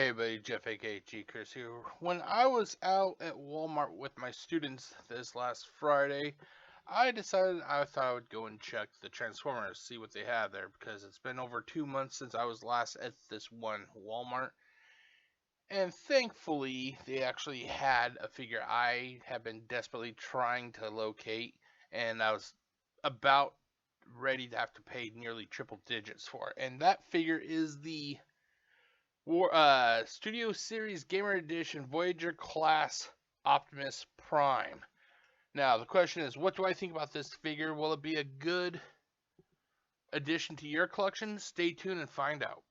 Hey everybody, Jeff aka GCurse here. When I was out at Walmart with my students this last Friday, I decided I thought I would go and check the Transformers, see what they have there, because it's been over 2 months since I was last at this one Walmart. And thankfully, they actually had a figure I have been desperately trying to locate, and I was about ready to have to pay nearly triple digits for. And that figure is the Studio Series Gamer Edition Voyager class Optimus Prime. Now, the question is, what do I think about this figure? Will it be a good addition to your collection? Stay tuned and find out.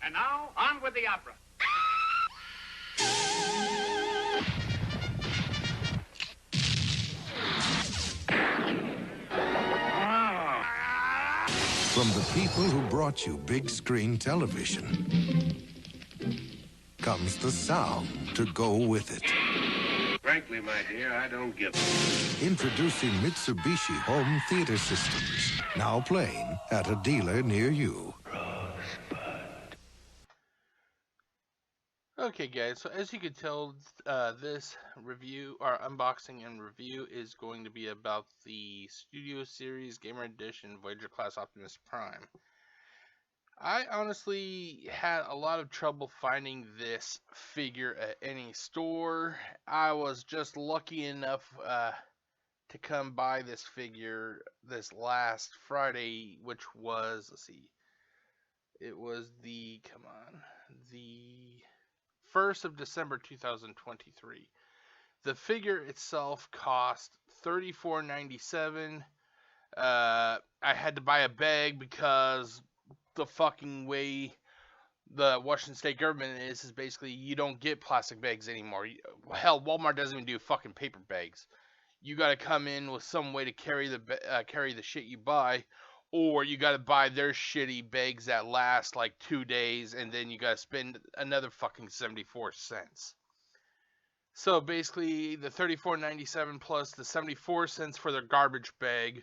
And now, on with the opera. From the people who brought you big screen television comes the sound to go with it. Frankly, my dear, I don't give a... Introducing Mitsubishi Home Theater Systems, now playing at a dealer near you. Okay guys, so as you can tell, this review, or unboxing and review, is going to be about the Studio Series Gamer Edition Voyager class Optimus Prime. I honestly had a lot of trouble finding this figure at any store. I was just lucky enough to come by this figure this last Friday, which was, let's see, it was the 1st of December 2023. The figure itself cost $34.97. I had to buy a bag because the fucking way the Washington state government is basically you don't get plastic bags anymore. Hell, Walmart doesn't even do fucking paper bags. You gotta come in with some way to carry the shit you buy, or you gotta buy their shitty bags that last like 2 days, and then you gotta spend another fucking 74 cents. So basically, the $34.97 plus the 74 cents for their garbage bag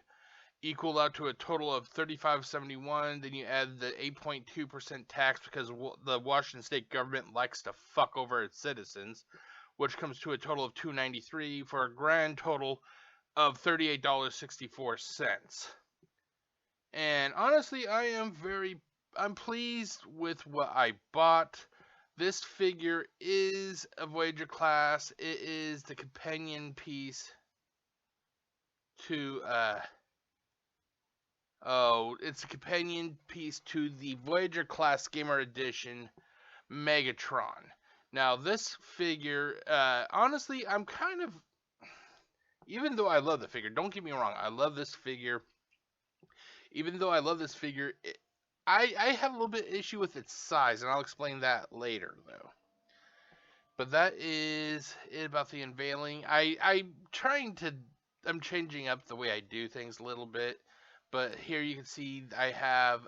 equal out to a total of $35.71. Then you add the 8.2% tax because the Washington state government likes to fuck over its citizens, which comes to a total of $2.93 for a grand total of $38.64. And honestly, I'm pleased with what I bought. This figure is a Voyager class. It is the companion piece to it's a companion piece to the Voyager class Gamer Edition Megatron. Now, this figure, honestly, I'm kind of, even though I love the figure, don't get me wrong, I love this figure. Even though I love this figure, I have a little bit of issue with its size, and I'll explain that later, though. But that is it about the unveiling. I'm changing up the way I do things a little bit. But here you can see I have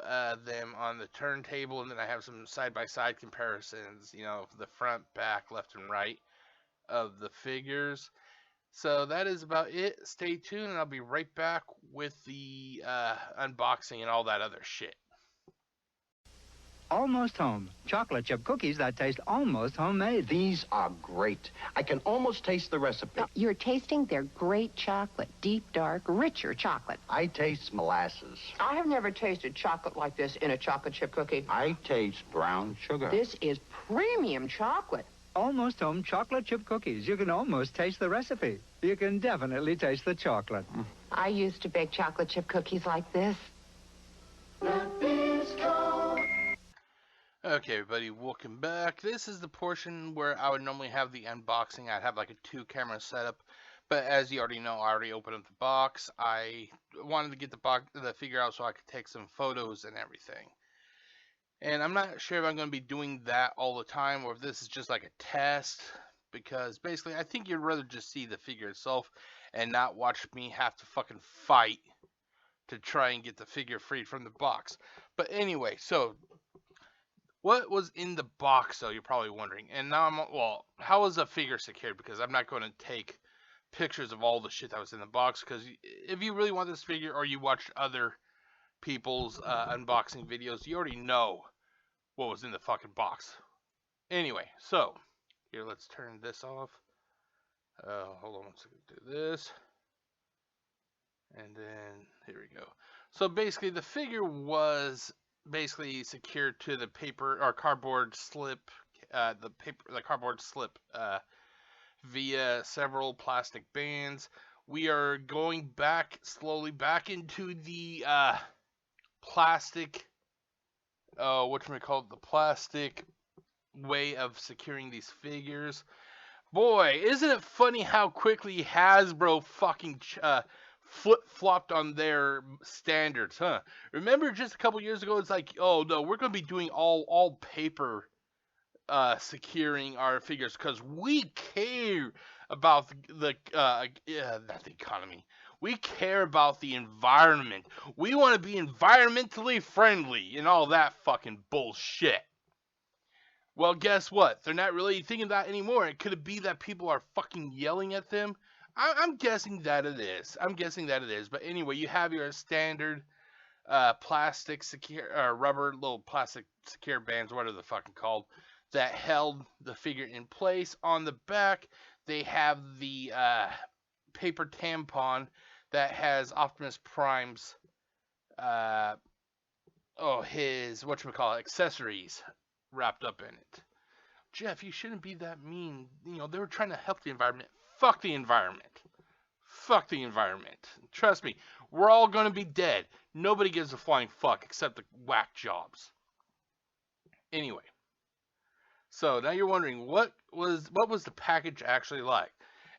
them on the turntable, and then I have some side-by-side comparisons, you know, the front, back, left, and right of the figures. So that is about it. Stay tuned, and I'll be right back with the unboxing and all that other shit. Almost home. Chocolate chip cookies that taste almost homemade. These are great. I can almost taste the recipe. You're tasting their great chocolate. Deep, dark, richer chocolate. I taste molasses. I have never tasted chocolate like this in a chocolate chip cookie. I taste brown sugar. This is premium chocolate. Almost home chocolate chip cookies. You can almost taste the recipe. You can definitely taste the chocolate. I used to bake chocolate chip cookies like this. Okay, everybody, welcome back. This is the portion where I would normally have the unboxing. I'd have like a 2-camera setup, but as you already know, I already opened up the box. I wanted to get the figure out so I could take some photos and everything. And I'm not sure if I'm going to be doing that all the time, or if this is just like a test, because basically I think you'd rather just see the figure itself and not watch me have to fucking fight to try and get the figure freed from the box. But anyway, so what was in the box, though, you're probably wondering. And now how was the figure secured? Because I'm not going to take pictures of all the shit that was in the box, because if you really want this figure, or you watched other people's unboxing videos, you already know what was in the fucking box. Anyway, so here, let's turn this off. Hold on one second. Do this. And then here we go. So basically, the figure was basically secured to the paper or cardboard slip, the cardboard slip via several plastic bands. We are going slowly back into the plastic, the plastic way of securing these figures. Boy, isn't it funny how quickly Hasbro fucking flip-flopped on their standards, huh? Remember just a couple years ago, it's like, oh no, we're going to be doing all paper securing our figures because we care about not the economy. We care about the environment. We want to be environmentally friendly and all that fucking bullshit. Well, guess what? They're not really thinking that anymore. It could be that people are fucking yelling at them. I'm guessing that it is. But anyway, you have your standard plastic secure rubber little plastic secure bands, whatever the fucking called, that held the figure in place. On the back, they have the paper tampon that has Optimus Prime's his accessories wrapped up in it. Jeff, you shouldn't be that mean. You know, they were trying to help the environment. Fuck the environment. Fuck the environment. Trust me, we're all gonna be dead. Nobody gives a flying fuck except the whack jobs. Anyway, so now you're wondering what was the package actually like?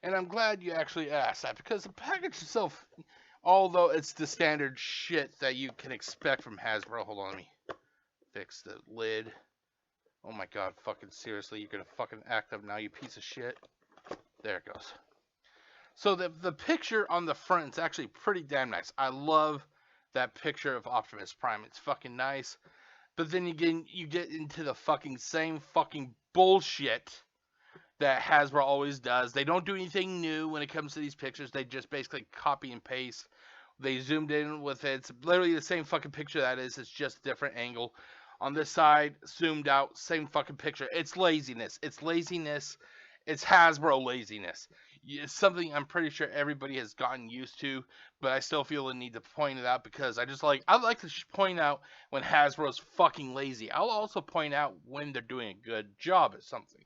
And I'm glad you actually asked that, because the package itself, although it's the standard shit that you can expect from Hasbro. Hold on, let me fix the lid. Oh my god, fucking seriously, you're gonna fucking act up now, you piece of shit. There it goes. So the picture on the front is actually pretty damn nice. I love that picture of Optimus Prime. It's fucking nice. But then you get into the fucking same fucking bullshit that Hasbro always does. They don't do anything new when it comes to these pictures. They just basically copy and paste. They zoomed in with it. It's literally the same fucking picture that is. It's just a different angle. On this side, zoomed out, same fucking picture. It's laziness. It's laziness. It's Hasbro laziness. It's something I'm pretty sure everybody has gotten used to, but I still feel the need to point it out because I like to point out when Hasbro's fucking lazy. I'll also point out when they're doing a good job at something.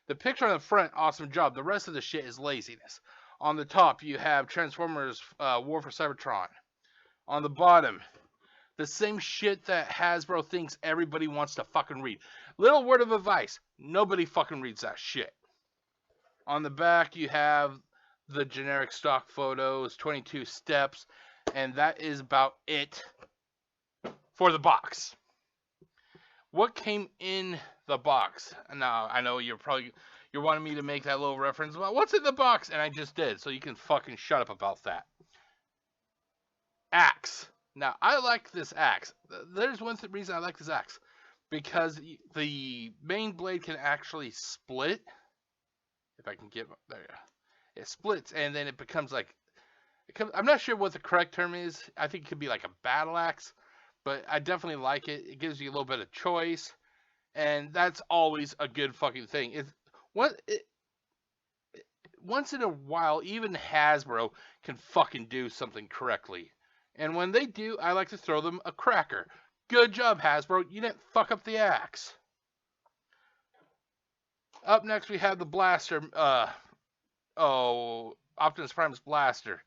The picture on the front, awesome job. The rest of the shit is laziness. On the top, you have Transformers War for Cybertron. On the bottom, the same shit that Hasbro thinks everybody wants to fucking read. Little word of advice, nobody fucking reads that shit. On the back, you have the generic stock photos, 22 steps, and that is about it for the box. What came in the box? Now, I know you're wanting me to make that little reference about what's in the box, and I just did, so you can fucking shut up about that. Axe. Now, I like this axe. There's one reason I like this axe. Because the main blade can actually split. If I can get there, it splits, and then it becomes like, I'm not sure what the correct term is. I think it could be like a battle axe, but I definitely like it. It gives you a little bit of choice, and that's always a good fucking thing. Once in a while, even Hasbro can fucking do something correctly, and when they do, I like to throw them a cracker. Good job, Hasbro. You didn't fuck up the axe. Up next, we have the blaster. Optimus Prime's blaster.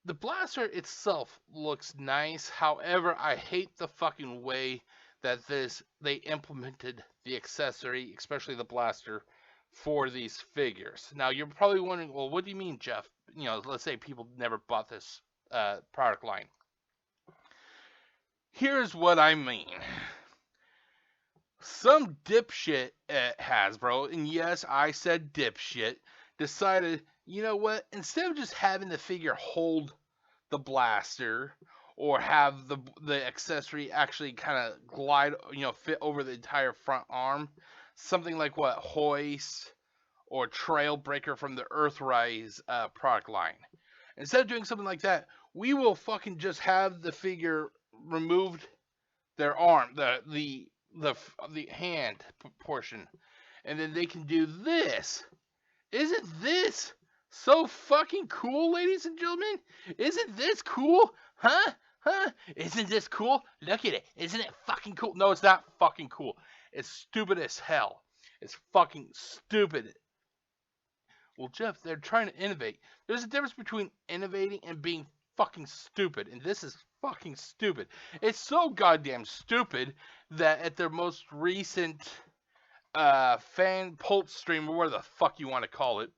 The blaster itself looks nice. However, I hate the fucking way that they implemented the accessory, especially the blaster, for these figures. Now, you're probably wondering, well, what do you mean, Jeff? You know, let's say people never bought this product line. Here's what I mean. Some dipshit at Hasbro, and yes, I said dipshit, decided, you know what, instead of just having the figure hold the blaster, or have the accessory actually kind of glide, fit over the entire front arm, something like what Hoist or Trailbreaker from the Earthrise product line. Instead of doing something like that, we will fucking just have the figure removed their arm, the the hand portion, and then they can do this. Isn't this so fucking cool, ladies and gentlemen? Isn't this cool? Huh? Huh? Isn't this cool? Look at it. Isn't it fucking cool? No, it's not fucking cool. It's stupid as hell. It's fucking stupid. Well, Jeff, they're trying to innovate. There's a difference between innovating and being fucking stupid, and this is fucking stupid. It's so goddamn stupid that at their most recent fan pulse stream, or whatever the fuck you want to call it,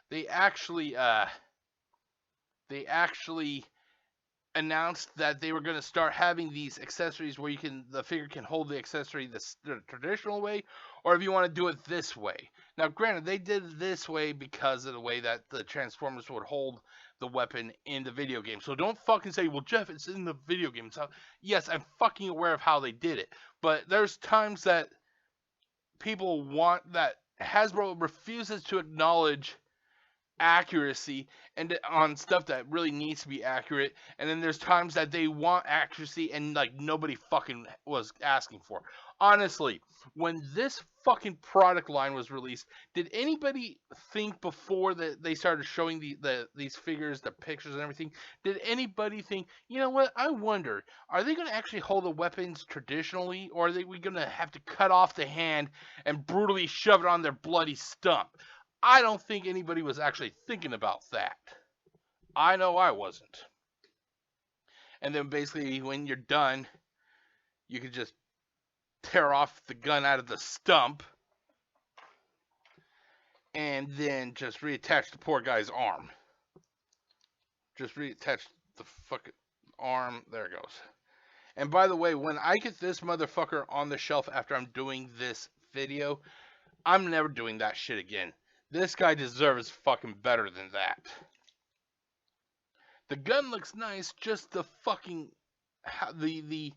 they actually announced that they were going to start having these accessories where the figure can hold the accessory the traditional way, or if you want to do it this way. Now, granted, they did it this way because of the way that the Transformers would hold the weapon in the video game. So don't fucking say, well, Jeff, it's in the video game. So, yes, I'm fucking aware of how they did it. But there's times that people want that Hasbro refuses to acknowledge accuracy and on stuff that really needs to be accurate, and then there's times that they want accuracy and like nobody fucking was asking for. Honestly, when this fucking product line was released, did anybody think before that they started showing these figures, the pictures and everything, did anybody think, you know what, I wonder, are they going to actually hold the weapons traditionally, or are we going to have to cut off the hand and brutally shove it on their bloody stump? I don't think anybody was actually thinking about that. I know I wasn't. And then basically when you're done, you can just tear off the gun out of the stump and then just reattach the poor guy's arm. Just reattach the fucking arm. There it goes. And by the way, when I get this motherfucker on the shelf after I'm doing this video, I'm never doing that shit again. This guy deserves fucking better than that. The gun looks nice, just the fucking the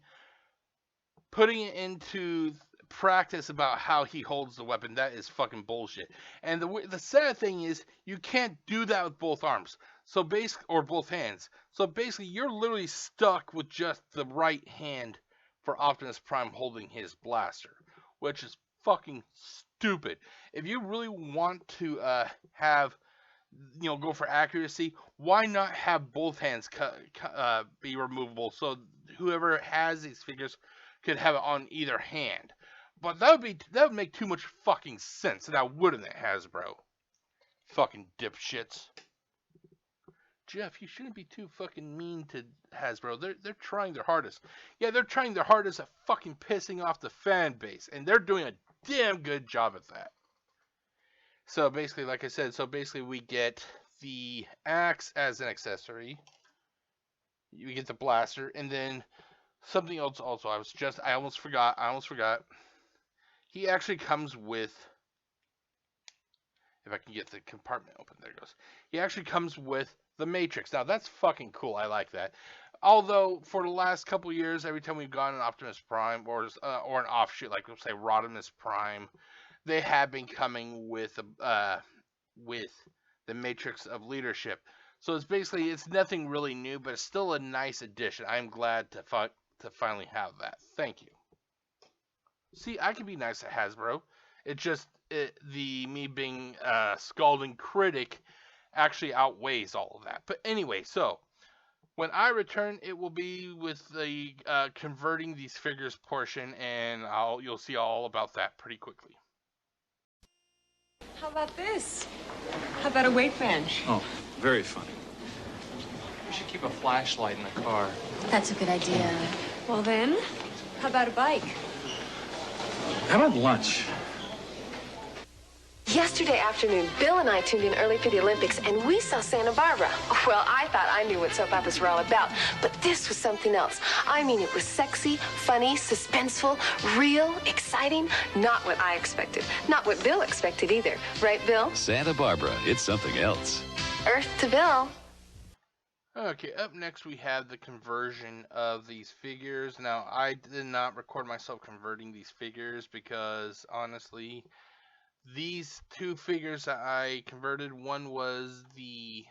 putting it into practice about how he holds the weapon, that is fucking bullshit. And the sad thing is you can't do that with both arms. So or both hands. So basically you're literally stuck with just the right hand for Optimus Prime holding his blaster, which is fucking stupid. If you really want to go for accuracy, why not have both hands be removable so whoever has these figures could have it on either hand? But that would make too much fucking sense, and that wouldn't it, Hasbro? Fucking dipshits. Jeff, you shouldn't be too fucking mean to Hasbro. They're trying their hardest. Yeah, they're trying their hardest at fucking pissing off the fan base, and they're doing a damn good job at that. So basically, like I said, we get the axe as an accessory. You get the blaster, and then something else also. I almost forgot. He actually comes with, if I can get the compartment open, there it goes. He actually comes with the Matrix. Now that's fucking cool. I like that. Although for the last couple years, every time we've gotten an Optimus Prime or an offshoot, like let's say Rodimus Prime, they have been coming with the Matrix of Leadership. So it's nothing really new, but it's still a nice addition. I'm glad to finally have that. Thank you. See, I can be nice to Hasbro. Me being a scalding critic actually outweighs all of that. But anyway, so when I return, it will be with the converting these figures portion, and you'll see all about that pretty quickly. How about this? How about a weight bench? Oh, very funny. We should keep a flashlight in the car. That's a good idea. Well then, how about a bike? How about lunch? Yesterday afternoon, Bill and I tuned in early for the Olympics, and we saw Santa Barbara. Well, I thought I knew what soap operas were all about, but this was something else. I mean, it was sexy, funny, suspenseful, real, exciting. Not what I expected. Not what Bill expected either. Right, Bill? Santa Barbara, it's something else. Earth to Bill. Okay, up next we have the conversion of these figures. Now, I did not record myself converting these figures because, honestly, these two figures that I converted, one was the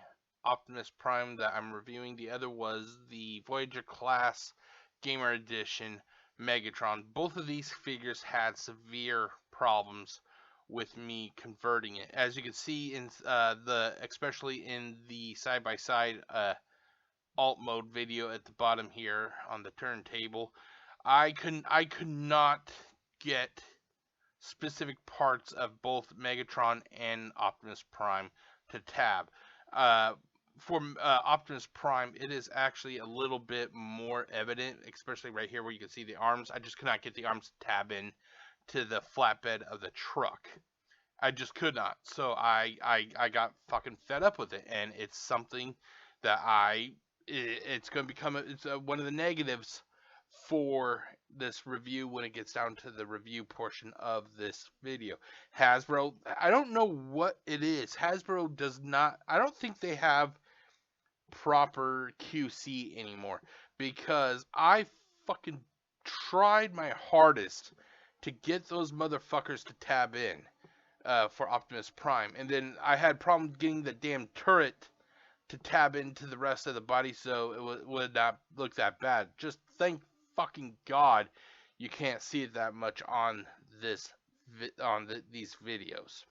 Optimus Prime that I'm reviewing, the other was the Voyager class Gamer Edition Megatron. Both of these figures had severe problems with me converting it. As you can see in especially in the side-by-side alt mode video at the bottom here on the turntable, I could not get specific parts of both Megatron and Optimus Prime to tab. For Optimus Prime, it is actually a little bit more evident, especially right here where you can see the arms. I just could not get the arms to tab in to the flatbed of the truck. I just could not. So I got fucking fed up with it, and it's something that it's going to become one of the negatives for this review when it gets down to the review portion of this video. Hasbro, I don't know what it is. Hasbro does not, I don't think they have proper QC anymore, because I fucking tried my hardest to get those motherfuckers to tab in for Optimus Prime, and then I had problems getting the damn turret to tab into the rest of the body so it would not look that bad. Just thank fucking God you can't see it that much on this these videos.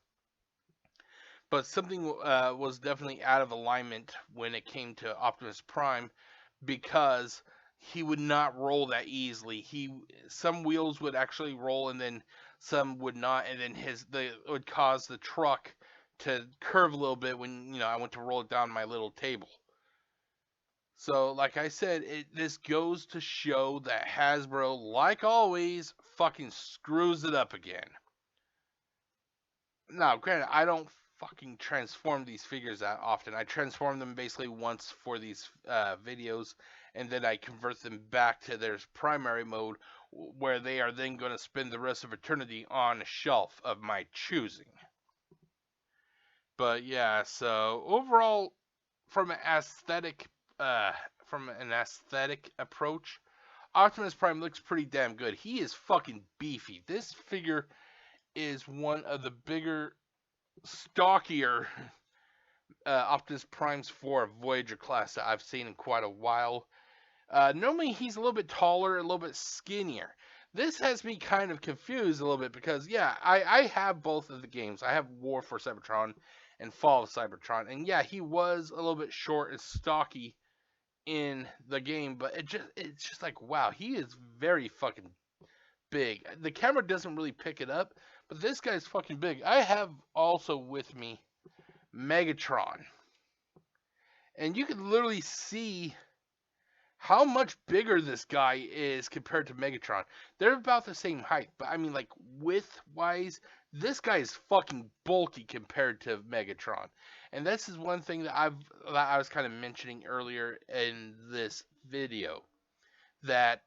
But something was definitely out of alignment when it came to Optimus Prime, because he would not roll that easily. Some wheels would actually roll and then some would not, and then it would cause the truck to curve a little bit when I went to roll it down my little table. So, like I said, this goes to show that Hasbro, like always, fucking screws it up again. Now, granted, I don't fucking transform these figures that often. I transform them basically once for these videos, and then I convert them back to their primary mode, where they are then going to spend the rest of eternity on a shelf of my choosing. But yeah, so overall, from an aesthetic approach, Optimus Prime looks pretty damn good. He is fucking beefy. This figure is one of the bigger, stockier Optimus Primes for Voyager class that I've seen in quite a while. Normally he's a little bit taller, a little bit skinnier. This has me kind of confused a little bit because, yeah, I have both of the games. I have War for Cybertron and Fall of Cybertron, and yeah, he was a little bit short and stocky in the game, but it's just like, wow, he is very fucking big. The camera doesn't really pick it up, but this guy's fucking big. I have also with me Megatron, and you can literally see how much bigger this guy is compared to Megatron. They're about the same height, but I mean, like, width-wise, this guy is fucking bulky compared to Megatron. And this is one thing that I was kind of mentioning earlier in this video, that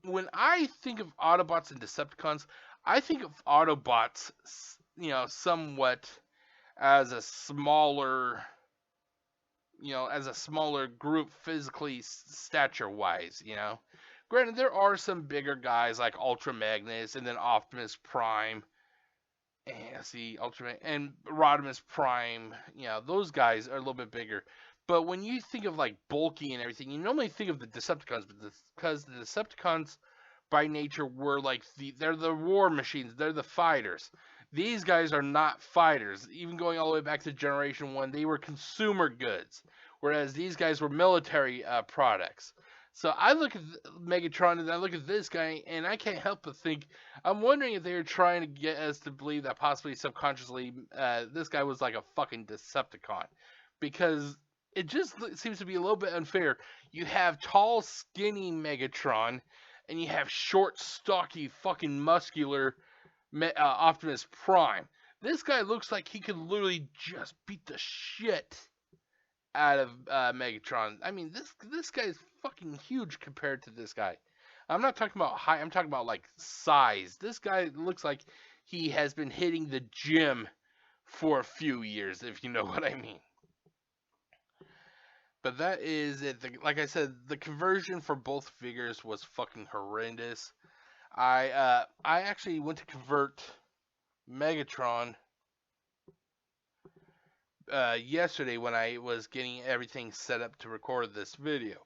when I think of Autobots and Decepticons, I think of Autobots, somewhat as a smaller group physically, stature-wise, Granted, there are some bigger guys like Ultra Magnus and then Optimus Prime, and Rodimus Prime, those guys are a little bit bigger. But when you think of like bulky and everything, you normally think of the Decepticons, because the Decepticons by nature were like they're the war machines, they're the fighters. These guys are not fighters. Even going all the way back to Generation 1, they were consumer goods, whereas these guys were military products. So I look at Megatron and I look at this guy, and I can't help but think, I'm wondering if they were trying to get us to believe that possibly subconsciously this guy was like a fucking Decepticon. Because it just seems to be a little bit unfair. You have tall, skinny Megatron, and you have short, stocky, fucking muscular Optimus Prime. This guy looks like he could literally just beat the shit out of Megatron. I mean, this guy is fucking huge compared to this guy. I'm not talking about height, I'm talking about like size. This guy looks like he has been hitting the gym for a few years, if you know what I mean. But that is it. Like I said, the conversion for both figures was fucking horrendous. I actually went to convert Megatron yesterday when I was getting everything set up to record this video.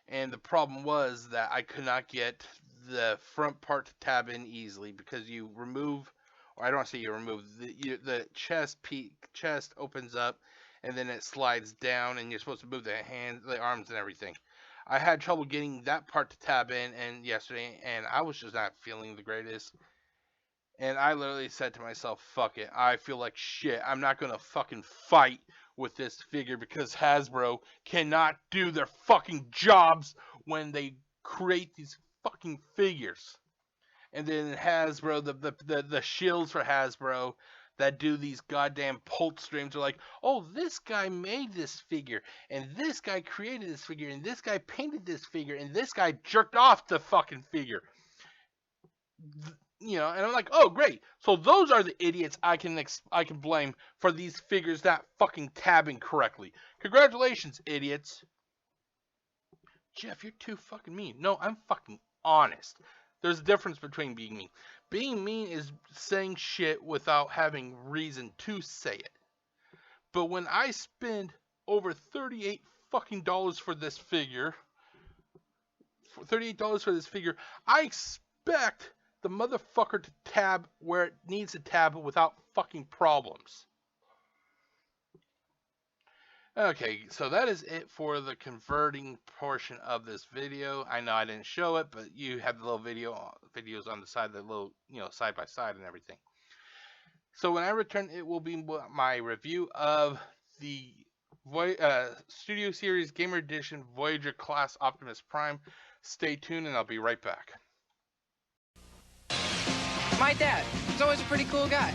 And the problem was that I could not get the front part to tab in easily because you remove, or I don't want to say you remove, the chest opens up and then it slides down and you're supposed to move the arms and everything. I had trouble getting that part to tab in and yesterday, and I was just not feeling the greatest. And I literally said to myself, fuck it, I feel like shit. I'm not going to fucking fight with this figure because Hasbro cannot do their fucking jobs when they create these fucking figures. And then Hasbro, the shields for Hasbro that do these goddamn pulse streams are like, oh, this guy made this figure, and this guy created this figure, and this guy painted this figure, and this guy jerked off the fucking figure. You know, and I'm like, oh, great. So those are the idiots I can blame for these figures not fucking tabbing correctly. Congratulations, idiots. Jeff, you're too fucking mean. No, I'm fucking honest. There's a difference between being mean. Being mean is saying shit without having reason to say it. But when I spend over $38 fucking dollars for this figure, I expect the motherfucker to tab where it needs to tab without fucking problems. Okay, so that is it for the converting portion of this video. I know I didn't show it, but you have the little videos on the side, the little, side by side and everything. So when I return, it will be my review of the Studio Series Gamer Edition Voyager class Optimus Prime. Stay tuned and I'll be right back. My dad, he's always a pretty cool guy.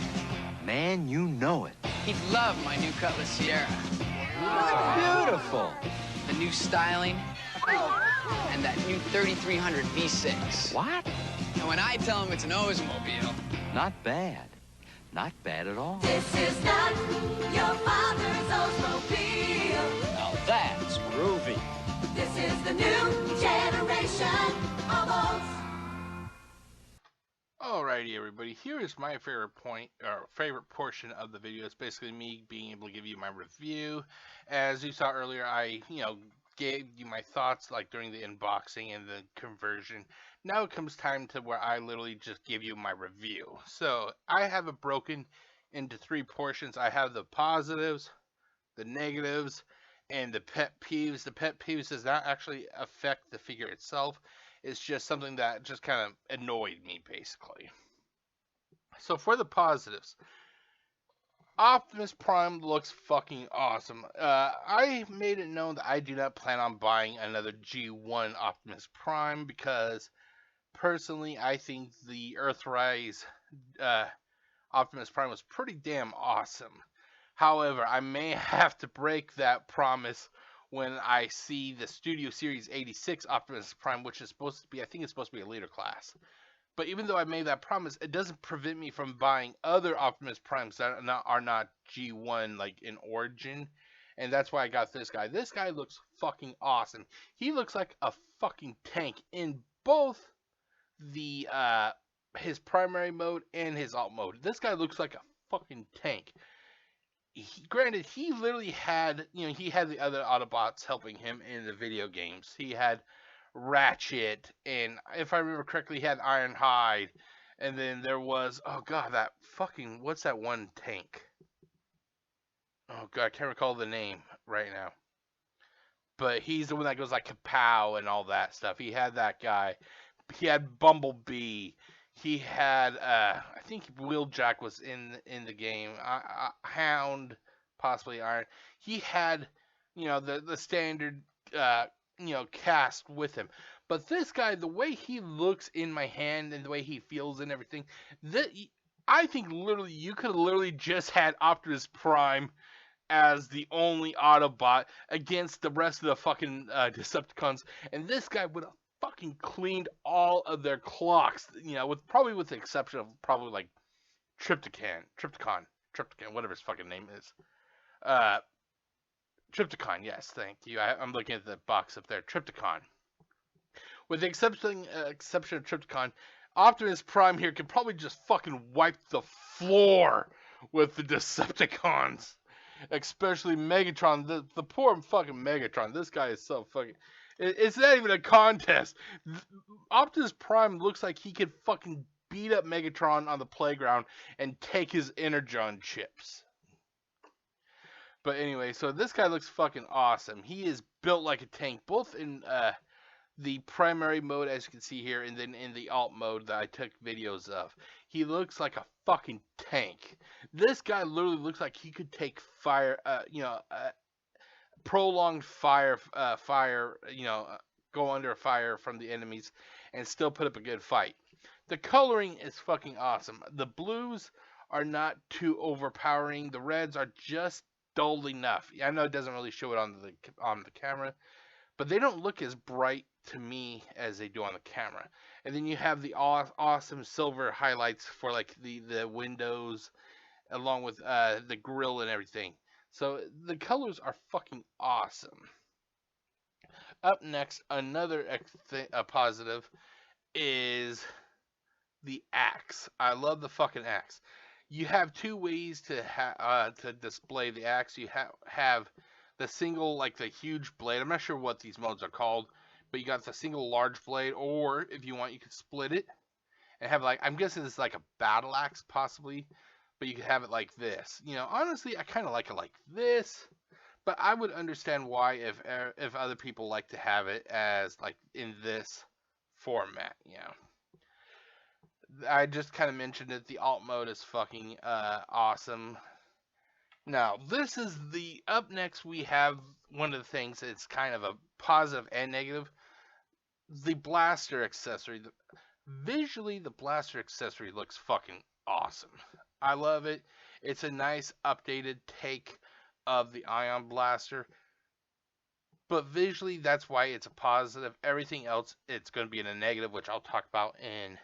Man, you know it. He'd love my new Cutlass Sierra. Beautiful. The new styling, and that new 3300 V6. What? And when I tell him it's an Oldsmobile. Not bad. Not bad at all. This is not your father's Oldsmobile. Now that's groovy. This is the new generation of Olds. Alrighty, everybody. Here is my favorite portion of the video. It's basically me being able to give you my review. As you saw earlier, I, gave you my thoughts like during the unboxing and the conversion. Now it comes time to where I literally just give you my review. So I have it broken into 3 portions. I have the positives, the negatives, and the pet peeves. The pet peeves does not actually affect the figure itself. It's just something that just kind of annoyed me, basically. So for the positives, Optimus Prime looks fucking awesome. I made it known that I do not plan on buying another G1 Optimus Prime because, personally, I think the Earthrise Optimus Prime was pretty damn awesome. However, I may have to break that promise when I see the Studio Series 86 Optimus Prime, which is supposed to be, I think it's supposed to be a later class. But even though I made that promise, it doesn't prevent me from buying other Optimus Primes that are not G1, like, in origin. And that's why I got this guy. This guy looks fucking awesome. He looks like a fucking tank in both the, his primary mode and his alt mode. This guy looks like a fucking tank. Granted, he literally had, he had the other Autobots helping him in the video games. He had Ratchet, and if I remember correctly, he had Ironhide, and then there was, oh god, that fucking, what's that one tank? Oh god, I can't recall the name right now. But he's the one that goes like kapow and all that stuff. He had that guy. He had Bumblebee. He had, I think Wheeljack was in the game. Hound, possibly Iron. He had, the standard, cast with him. But this guy, the way he looks in my hand and the way he feels and everything, I think literally you could have literally just had Optimus Prime as the only Autobot against the rest of the fucking Decepticons, and this guy would have fucking cleaned all of their clocks, with the exception of probably like Trypticon, whatever his fucking name is. Trypticon, yes, thank you. I'm looking at the box up there. Trypticon. With the exception of Trypticon, Optimus Prime here could probably just fucking wipe the floor with the Decepticons. Especially Megatron, the poor fucking Megatron. This guy is so fucking... It's not even a contest. Optimus Prime looks like he could fucking beat up Megatron on the playground and take his energon chips. But anyway, so this guy looks fucking awesome. He is built like a tank, both in the primary mode, as you can see here, and then in the alt mode that I took videos of. He looks like a fucking tank. This guy literally looks like he could take fire, prolonged fire, go under fire from the enemies and still put up a good fight. The coloring is fucking awesome. The blues are not too overpowering. The reds are just dull enough. I know it doesn't really show it on the camera, but they don't look as bright to me as they do on the camera. And then you have the awesome silver highlights for like the windows, along with the grill and everything. So the colors are fucking awesome. Up next, another positive is the axe. I love the fucking axe. You have two ways to display the axe. You have the single, like the huge blade. I'm not sure what these modes are called, but you got the single large blade, or if you want, you could split it and have like, I'm guessing it's like a battle axe possibly, but you could have it like this. Honestly, I kind of like it like this, but I would understand why if other people like to have it as like in this format. I just kind of mentioned it. The alt mode is fucking awesome. Now, this is up next we have one of the things that's kind of a positive and negative. The blaster accessory. Visually, the blaster accessory looks fucking awesome. I love it. It's a nice updated take of the Ion Blaster. But visually, that's why it's a positive. Everything else, it's going to be in a negative, which I'll talk about in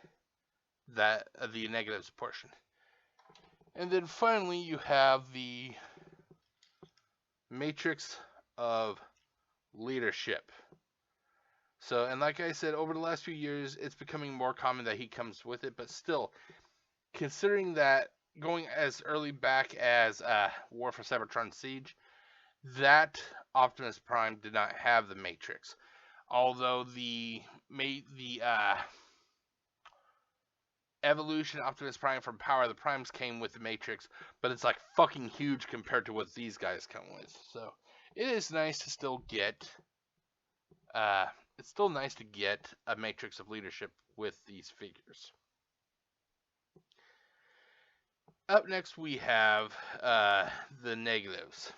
the negatives portion. And then finally, you have the Matrix of Leadership. So, and like I said, over the last few years, it's becoming more common that he comes with it. But still, considering that going as early back as War for Cybertron Siege, that Optimus Prime did not have the Matrix. Although the Evolution Optimus Prime from Power of the Primes came with the Matrix, but it's like fucking huge compared to what these guys come with. So it is nice to still get a Matrix of Leadership with these figures. Up next we have the negatives.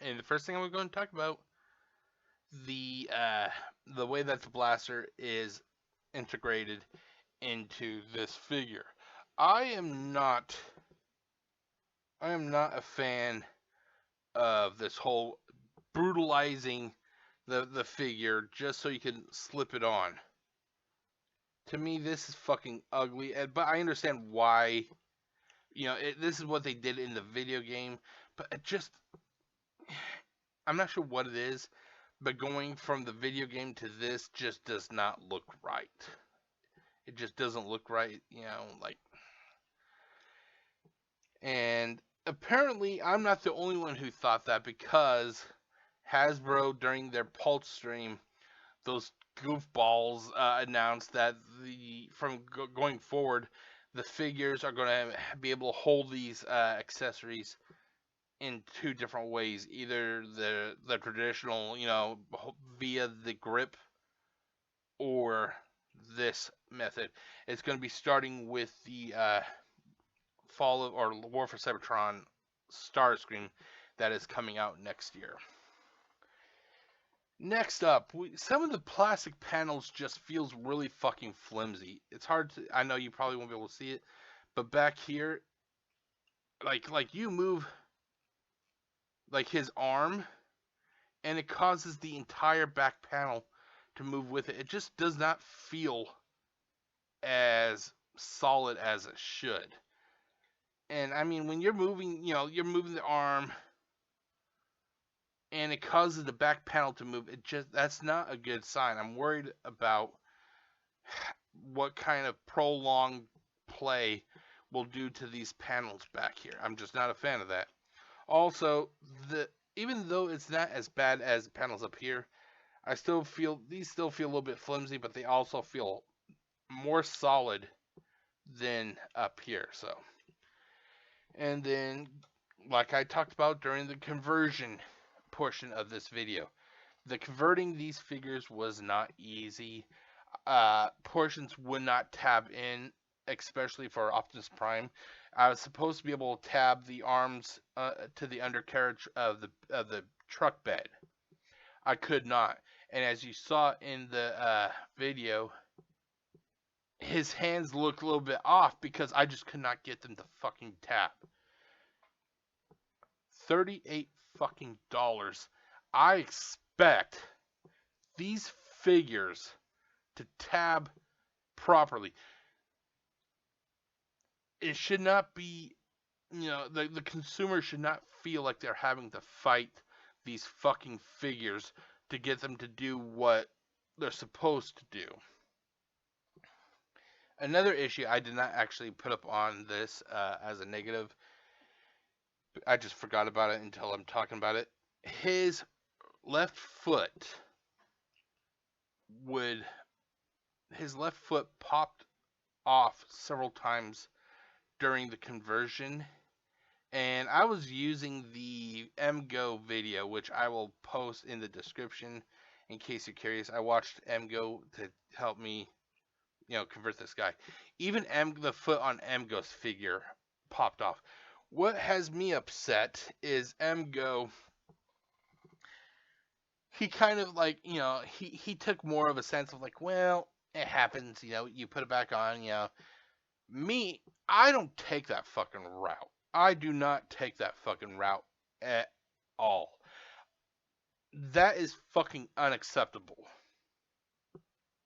And the first thing I'm going to talk about, the way that the blaster is integrated into this figure. I am not a fan of this whole brutalizing the figure just so you can slip it on. To me, this is fucking ugly, but I understand why. This is what they did in the video game, but it just, I'm not sure what it is, but going from the video game to this just does not look right. It just doesn't look right, and apparently I'm not the only one who thought that, because Hasbro, during their Pulse stream, those goofballs announced that going forward, the figures are going to be able to hold these accessories in two different ways. Either the traditional, via the grip, or this method. It's going to be starting with the War for Cybertron Starscream that is coming out next year. Next up, some of the plastic panels just feels really fucking flimsy. It's hard to, I know you probably won't be able to see it, but back here, like you move like his arm, and it causes the entire back panel to move with it. It just does not feel as solid as it should. And I mean, when you're moving, you're moving the arm, and it causes the back panel to move, that's not a good sign. I'm worried about what kind of prolonged play will do to these panels back here. I'm just not a fan of that. Also, even though it's not as bad as the panels up here, these still feel a little bit flimsy, but they also feel more solid than up here. So, and then, like I talked about during the conversion portion of this video, the converting these figures was not easy. Portions would not tab in, especially for Optimus Prime. I was supposed to be able to tab the arms to the undercarriage of the truck bed. I could not, and as you saw in the video, his hands look a little bit off because I just could not get them to fucking tab. $38 fucking dollars. I expect these figures to tab properly. It should not be, the consumer should not feel like they're having to fight these fucking figures to get them to do what they're supposed to do. Another issue I did not actually put up on this as a negative. I just forgot about it until I'm talking about it. His left foot popped off several times during the conversion, and I was using the MGO video, which I will post in the description in case you're curious. I watched MGO to help me, convert this guy. Even the foot on MGO's figure popped off. What has me upset is MGO. He kind of like, he took more of a sense of like, well, it happens, you put it back on, Me, I don't take that fucking route. I do not take that fucking route at all. That is fucking unacceptable.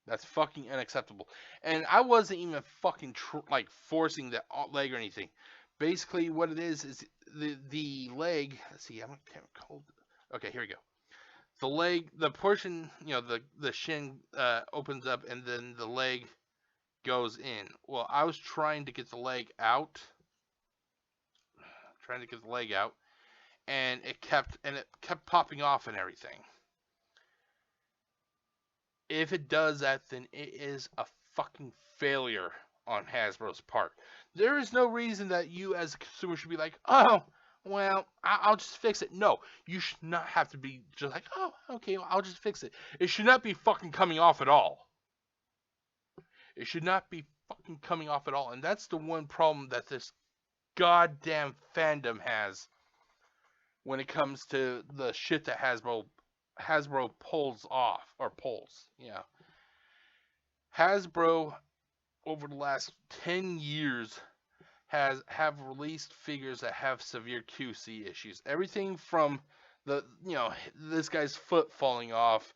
That's fucking unacceptable. And I wasn't even fucking forcing the leg or anything. Basically, what it is the leg. Let's see, I'm kind of cold. Okay, here we go. The leg, the portion, the shin opens up, and then the leg goes in. Well, I was trying to get the leg out. And it kept popping off and everything. If it does that, then it is a fucking failure on Hasbro's part. There is no reason that you as a consumer should be like, oh, well, I'll just fix it. No, you should not have to be just like, oh, okay, well, I'll just fix it. It should not be fucking coming off at all. It should not be fucking coming off at all. And that's the one problem that this goddamn fandom has when it comes to the shit that Hasbro pulls off, or pulls, yeah. Hasbro, over the last 10 years, have released figures that have severe QC issues. Everything from this guy's foot falling off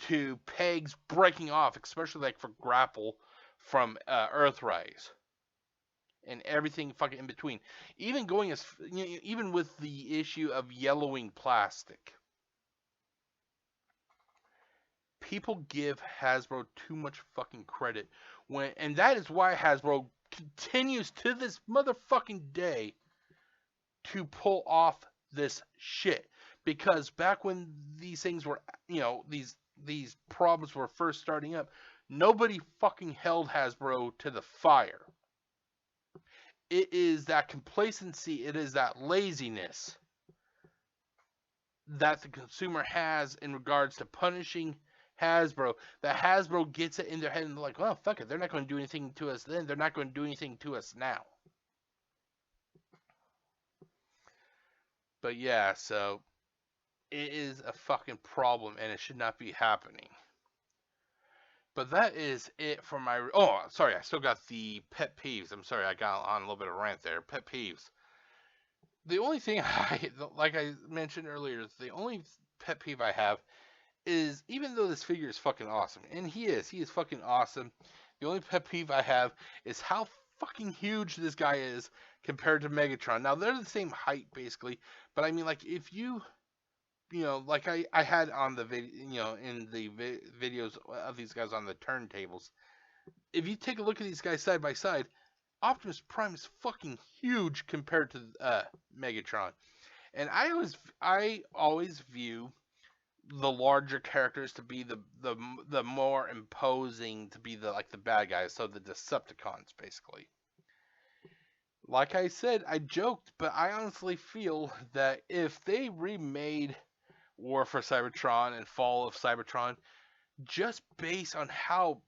to pegs breaking off, especially like for Grapple from Earthrise. And everything fucking in between. Even going as, even with the issue of yellowing plastic. People give Hasbro too much fucking credit and that is why Hasbro continues to this motherfucking day to pull off this shit. Because back when these things were, these problems were first starting up, nobody fucking held Hasbro to the fire. It is that complacency, it is that laziness that the consumer has in regards to punishing Hasbro, that Hasbro gets it in their head and they're like, well, fuck it, they're not going to do anything to us then, they're not going to do anything to us now. But yeah, so it is a fucking problem and it should not be happening. But that is it for my... Oh, sorry, I still got the pet peeves. I'm sorry, I got on a little bit of a rant there. Pet peeves. The only thing like I mentioned earlier, the only pet peeve I have is, even though this figure is fucking awesome, and he is fucking awesome, the only pet peeve I have is how fucking huge this guy is compared to Megatron. Now, they're the same height, basically, but I mean, like, if you... like I had on the video, in the videos of these guys on the turntables. If you take a look at these guys side by side, Optimus Prime is fucking huge compared to Megatron. And I always view the larger characters to be the more imposing, to be the bad guys, so the Decepticons basically. Like I said, I joked, but I honestly feel that if they remade War for Cybertron and Fall of Cybertron, just based on how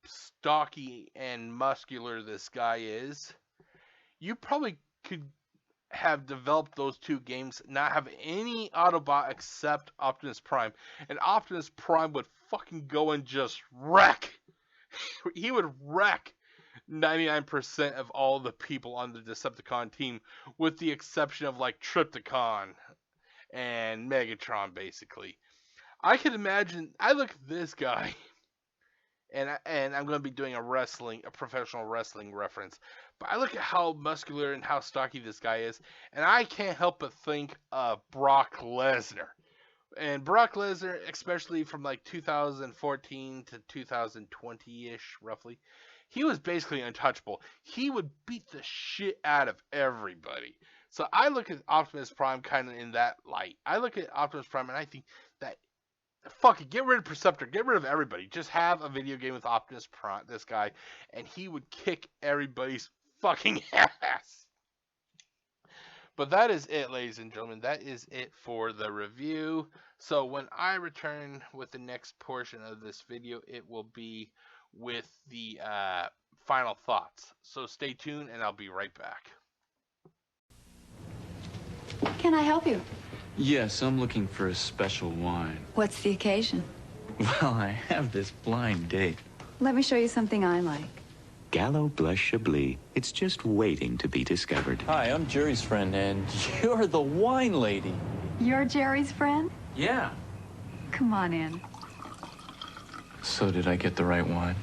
stocky and muscular this guy is, you probably could have developed those two games, not have any Autobot except Optimus Prime, and Optimus Prime would fucking go and just wreck. He would wreck 99% of all the people on the Decepticon team, with the exception of like Trypticon and Megatron, basically. I could imagine. I look at this guy, and I'm going to be doing a professional wrestling reference. But I look at how muscular and how stocky this guy is, and I can't help but think of Brock Lesnar. And Brock Lesnar, especially from like 2014 to 2020-ish, roughly, he was basically untouchable. He would beat the shit out of everybody. So I look at Optimus Prime kind of in that light. I look at Optimus Prime and I think that, fuck it, get rid of Perceptor, get rid of everybody. Just have a video game with Optimus Prime, this guy, and he would kick everybody's fucking ass. But that is it, ladies and gentlemen. That is it for the review. So when I return with the next portion of this video, it will be with the final thoughts. So stay tuned, and I'll be right back. Can I help you? Yes, I'm looking for a special wine. What's the occasion? Well, I have this blind date. Let me show you something I like. Gallo Blush Chablis. It's just waiting to be discovered. Hi, I'm Jerry's friend, and you're the wine lady. You're Jerry's friend? Yeah. Come on in. So did I get the right wine?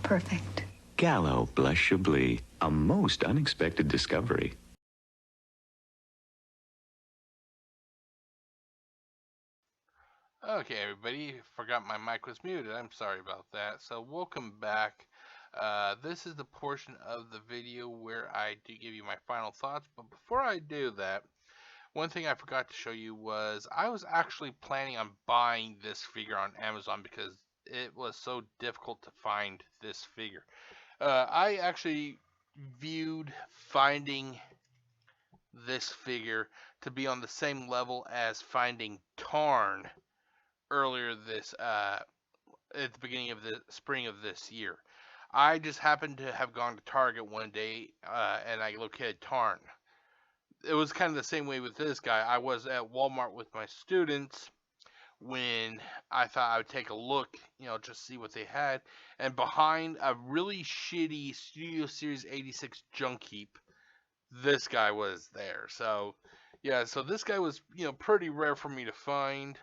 Perfect. Gallo Blush Chablis. A most unexpected discovery. Okay, everybody, forgot my mic was muted. I'm sorry about that. So welcome back. This is the portion of the video where I do give you my final thoughts. But before I do that, one thing I forgot to show you was I was actually planning on buying this figure on Amazon because it was so difficult to find this figure. I actually viewed finding this figure to be on the same level as finding Tarn earlier this at the beginning of the spring of this year. I just happened to have gone to Target one day and I located Tarn. It was kind of the same way with this guy. I was at Walmart with my students when I thought I would take a look, just see what they had. And behind a really shitty Studio Series 86 junk heap, this guy was there. So, yeah, so this guy was, pretty rare for me to find.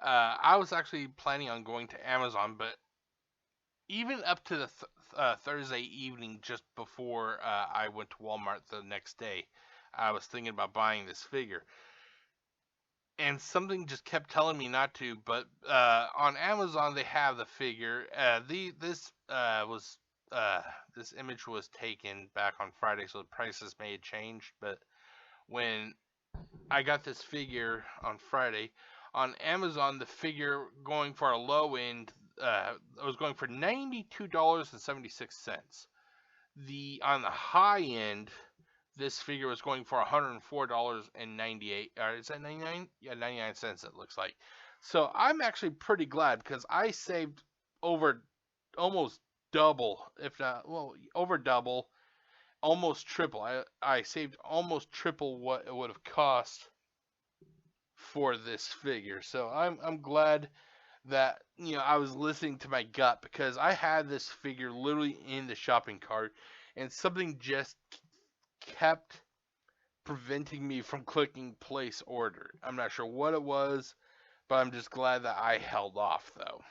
I was actually planning on going to Amazon, but even up to the Thursday evening, just before I went to Walmart the next day, I was thinking about buying this figure. And something just kept telling me not to, but on Amazon they have the figure. This image was taken back on Friday, so the prices may have changed. But when I got this figure on Friday, on Amazon, the figure going for a low end, it was going for $92.76. On the high end, this figure was going for $104.98. Is that 99? Yeah, 99 cents it looks like. So I'm actually pretty glad because I saved over almost double, if not, well, over double, almost triple. I saved almost triple what it would have cost for this figure. So I'm glad that I was listening to my gut, because I had this figure literally in the shopping cart and something just kept preventing me from clicking place order. I'm not sure what it was, but I'm just glad that I held off though.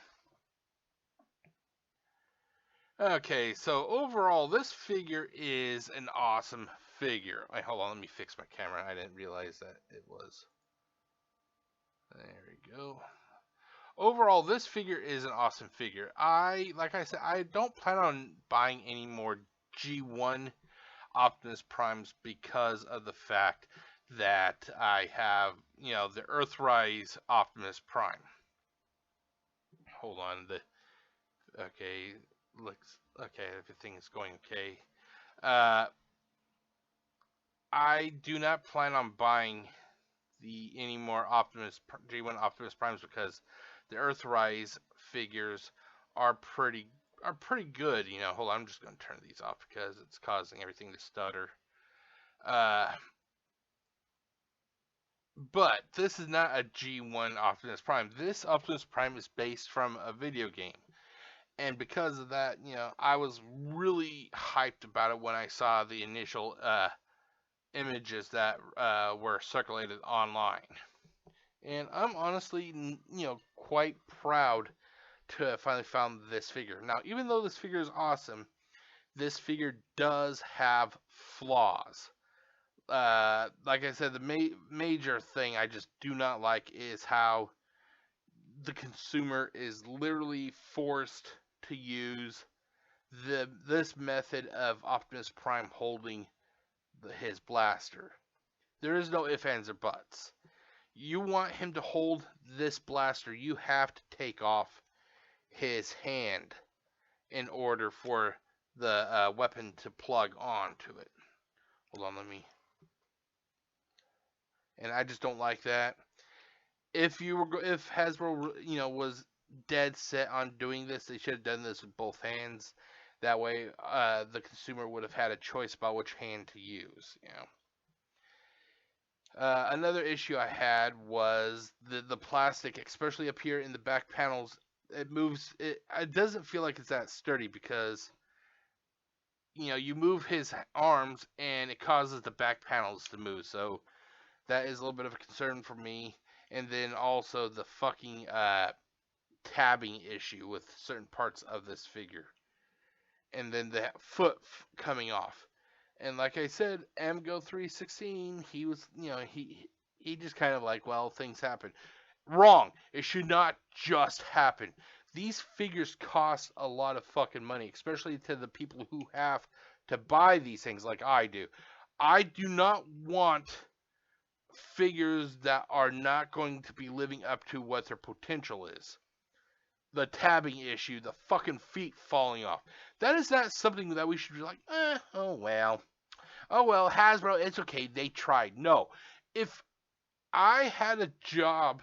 Okay, so overall this figure is an awesome figure. Wait, hold on, let me fix my camera. I didn't realize that it was. There we go. Overall, this figure is an awesome figure. Like I said, I don't plan on buying any more G1 Optimus Primes because of the fact that I have, the Earthrise Optimus Prime. Hold on, okay, everything is going okay. I do not plan on buying any more G1 Optimus Primes because the Earthrise figures are pretty good. Hold on, I'm just going to turn these off because it's causing everything to stutter. But this is not a G1 Optimus Prime. This Optimus Prime is based from a video game. And because of that, I was really hyped about it when I saw the initial images that were circulated online. And I'm honestly, quite proud to have finally found this figure. Now, even though this figure is awesome, this figure does have flaws. Like I said, the major thing I just do not like is how the consumer is literally forced to use this method of Optimus Prime holding his blaster. There is no ifs, ands, or buts. You want him to hold this blaster, you have to take off his hand in order for the weapon to plug onto it. Hold on, and I just don't like that. If Hasbro, was dead set on doing this, they should have done this with both hands. That way, the consumer would have had a choice about which hand to use. Another issue I had was the plastic, especially up here in the back panels. It moves. It doesn't feel like it's that sturdy because you move his arms and it causes the back panels to move. So that is a little bit of a concern for me. And then also the fucking tabbing issue with certain parts of this figure. And then the foot coming off. And like I said, MGO316, he was, he just kind of like, well, things happen. Wrong. It should not just happen. These figures cost a lot of fucking money, especially to the people who have to buy these things like I do. I do not want figures that are not going to be living up to what their potential is. The tabbing issue, the fucking feet falling off. That is not something that we should be like, oh well, Hasbro, it's okay, they tried. No. If I had a job,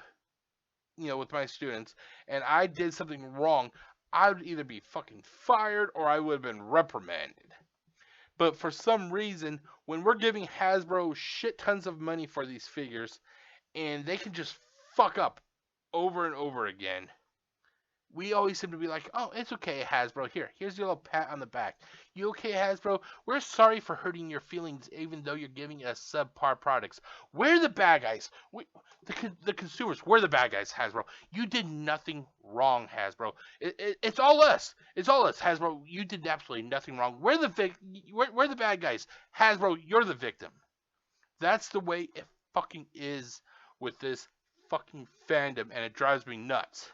with my students, and I did something wrong, I would either be fucking fired or I would have been reprimanded. But for some reason, when we're giving Hasbro shit tons of money for these figures, and they can just fuck up over and over again, we always seem to be like, oh, it's okay, Hasbro. Here's your little pat on the back. You okay, Hasbro? We're sorry for hurting your feelings, even though you're giving us subpar products. We're the bad guys. The consumers, we're the bad guys, Hasbro. You did nothing wrong, Hasbro. It's all us. It's all us, Hasbro. You did absolutely nothing wrong. We're the bad guys. Hasbro, you're the victim. That's the way it fucking is with this fucking fandom, and it drives me nuts.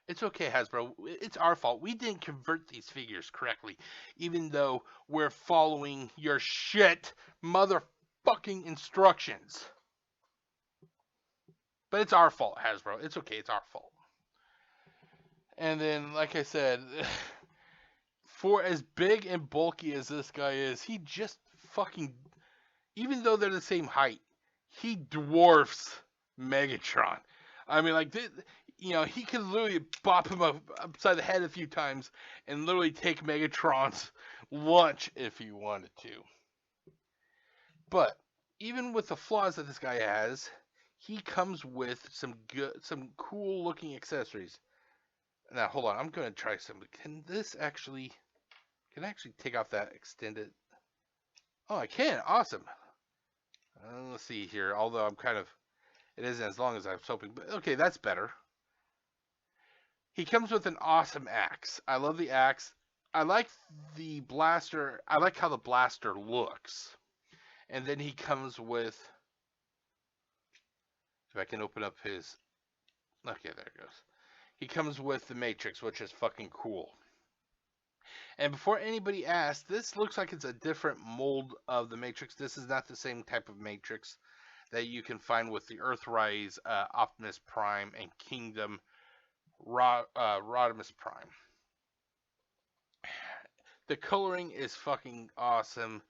It's okay, Hasbro. It's our fault. We didn't convert these figures correctly, even though we're following your shit motherfucking instructions. But it's our fault, Hasbro. It's okay. It's our fault. And then, like I said, for as big and bulky as this guy is, he just fucking, even though they're the same height, he dwarfs Megatron. I mean, like, he could literally bop him upside the head a few times and literally take Megatron's lunch if he wanted to. But even with the flaws that this guy has, he comes with some cool looking accessories. Now, hold on, I'm going to try something. Can I actually take off that extended? Oh, I can. Awesome. Let's see here. Although it isn't as long as I was hoping. But okay, that's better. He comes with an awesome axe. I love the axe. I like the blaster. I like how the blaster looks. And then he comes with, if I can open up his, okay, there it goes. He comes with the Matrix, which is fucking cool. And before anybody asks, this looks like it's a different mold of the Matrix. This is not the same type of Matrix that you can find with the Earthrise Optimus Prime and Kingdom Rodimus Prime. The coloring is fucking awesome.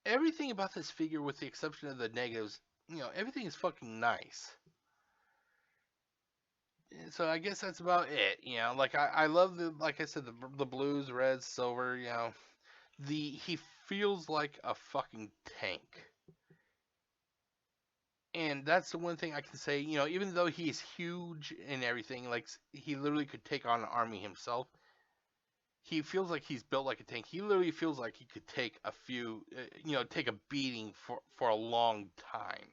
Everything about this figure, with the exception of the negatives, everything is fucking nice. So I guess that's about it. Like I love like I said, the blues, reds, silver. He feels like a fucking tank. And that's the one thing I can say, even though he's huge and everything, like he literally could take on an army himself, he feels like he's built like a tank. He literally feels like he could take take a beating for a long time,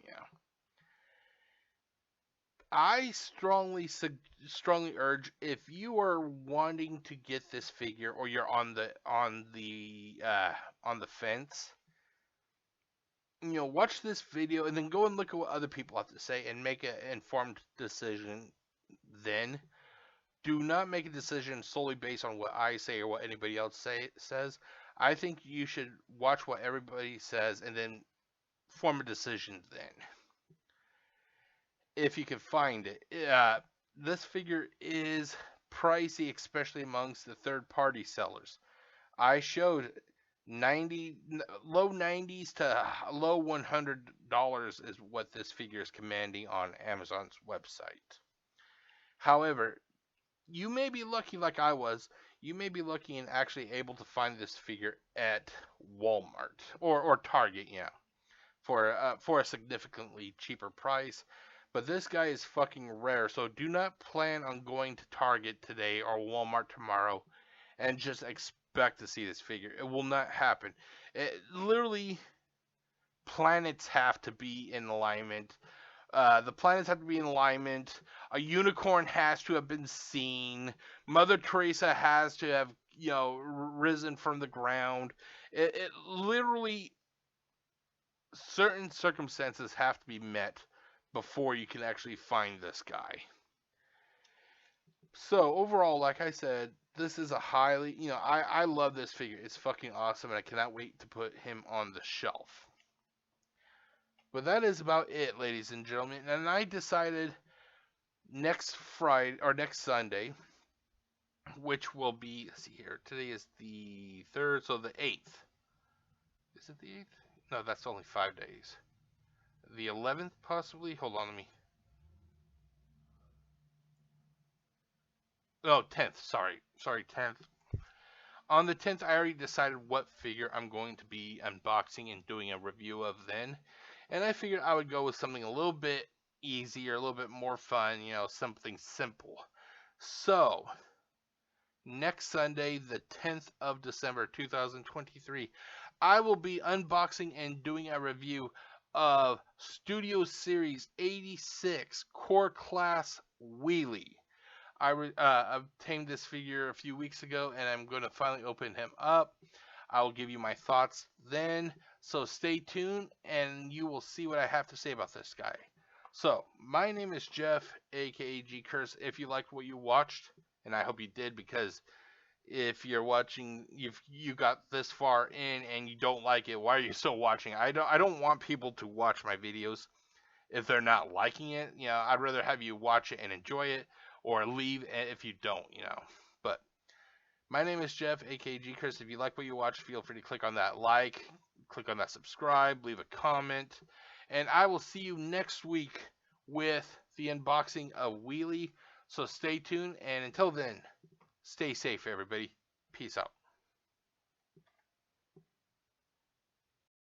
I strongly urge, if you are wanting to get this figure, or you're on the fence, watch this video and then go and look at what other people have to say and make an informed decision. Then do not make a decision solely based on what I say or what anybody else says. I think you should watch what everybody says and then form a decision then, if you can find it. This figure is pricey, especially amongst the third-party sellers. I showed low 90s to low $100 is what this figure is commanding on Amazon's website. However, you may be lucky, like I was. You may be lucky and actually able to find this figure at Walmart or Target, for a significantly cheaper price. But this guy is fucking rare, so do not plan on going to Target today or Walmart tomorrow and just expect to see this figure. It will not happen. Literally, planets have to be in alignment. The planets have to be in alignment. A unicorn has to have been seen. Mother Teresa has to have, risen from the ground. It literally, certain circumstances have to be met before you can actually find this guy. So overall, like I said, this is a highly, I love this figure. It's fucking awesome, and I cannot wait to put him on the shelf. But that is about it, ladies and gentlemen. And I decided next Sunday, which will be, let's see here, today is the 3rd, so the 8th. Is it the 8th? No, that's only 5 days. The 11th, possibly? Hold on, let me... Oh, 10th, sorry, 10th. On the 10th, I already decided what figure I'm going to be unboxing and doing a review of then. And I figured I would go with something a little bit easier, a little bit more fun, something simple. So, next Sunday, the 10th of December, 2023, I will be unboxing and doing a review of Studio Series 86 Core Class Wheelie. I obtained this figure a few weeks ago, and I'm going to finally open him up. I will give you my thoughts then, so stay tuned, and you will see what I have to say about this guy. So, my name is Jeff, aka GCurse. If you liked what you watched, and I hope you did, because if you're watching, if you got this far in and you don't like it, why are you still watching? I don't want people to watch my videos if they're not liking it. I'd rather have you watch it and enjoy it, or leave if you don't, But my name is Jeff, aka GCurse. If you like what you watch, feel free to click on that like, click on that subscribe, leave a comment, and I will see you next week with the unboxing of Wheelie. So stay tuned, and until then, stay safe, everybody. Peace out.